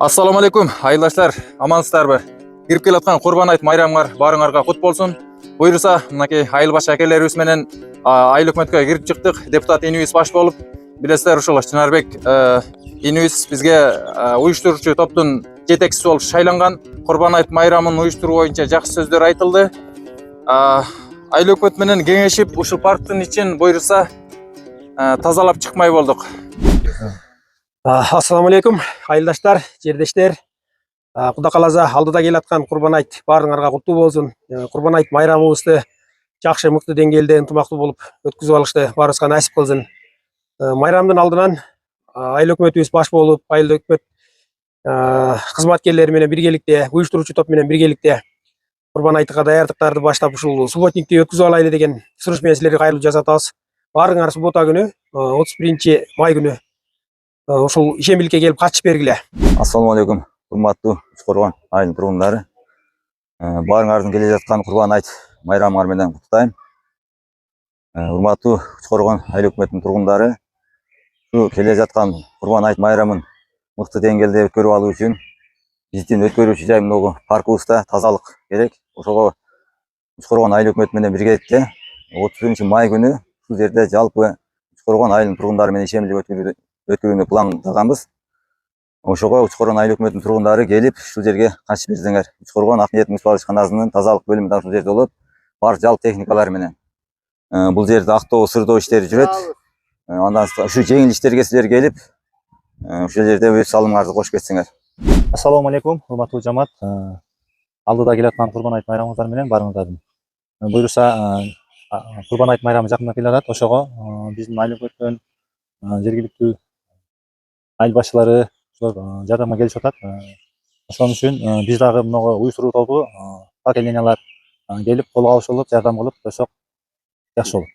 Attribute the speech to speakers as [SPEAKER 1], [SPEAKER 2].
[SPEAKER 1] Ассаламу алейкум, айылдаштар, амансыздарбы? Кирип келаткан Курбан айт майрамыңар барыңарга кут болсун. Буйруса, мынакей айыл баш акелерибиз менен айыл өкмөткө кирип чыктык. Депутат инибиз баш болуп, билесиздер ушул Чынарбек инибиз бизге уюштуруучу топтун жетекчиси болуп шайланган. Курбан айт майрамын уюштуруу боюнча жакшы сөздөр айтылды. Айыл өкмөт менен кеңешип, ушул парктын ичин буйруса тазалап чыкмай болдук.
[SPEAKER 2] Ассаламу алейкум, айылдаштар, жердештер. Кудай кааласа алдыда келаткан Курбан айт баарыңарга куттуу болсун. Курбан айт майрамыбызды жакшы, мыкты деңгээлде ынтымактуу болуп өткүзүп алышты баарыбызга насип кылсын. Майрамдын алдынан айыл өкмөтүбүз баш болуп, айыл өкмөт кызматкерлери менен биргеликте, уюштуруучу топ менен биргеликте Курбан айтка даярдыктарды баштап ушул субботникти өткүзүп алайлы деген суруш менен силерге кайрылуу жасатабыз. Баарыңар суббота күнү 31 май күнү ушул ишембиликке келип катышып бергиле.
[SPEAKER 3] Ассаламу алейкум, урматтуу Курбан айылынын тургундары. Баарыңардын келе жаткан Курбан айт майрамыңар менен куттайм. Урматтуу Курбан айыл өкмөтүнүн тургундары, ушу келе жаткан Курбан айт майрамын мыкты деңгээлде өткөрүп алуу үчүн биздин өткөрүүчү жайымдагы паркыбызда тазалык керек. Ошого Курбан айыл өкмөтү менен биргеликте 31 май күнү ушул жерде жалпы Курбан айылынын тургундары менен ишемдик өткөрүүнү пландаганбыз. Ошого Курбан айыл өкмөтүнүн тургундары келип ушул жерге катышып берсеңер. Курбан ак ниет муниципалдык ишканасынын тазалык бөлүмүндө ушул жерде болот. Бар жал техникалар менен. Бул жерде актоо, сырдоо иштери жүрөт. Андан ушу жеңил иштерге силер келип, ушул жерде өз салымыңарды кошуп кетсеңер.
[SPEAKER 4] Ассаламу алейкум, урматтуу жамаат. Алдыда келаткан Курбан айт майрамыңыздар менен барыңыздардым. Буйруса Курбан айт майрамы жакында келе атат. Ошого биздин айыл өкмөттөн жергиликтүү айыл башчылары жардамга келишип атат. Ошон үчүн биз дагы мынага уюштуруу тобу поколениялар келип колго алышып жардам кылып койсок жакшы болот.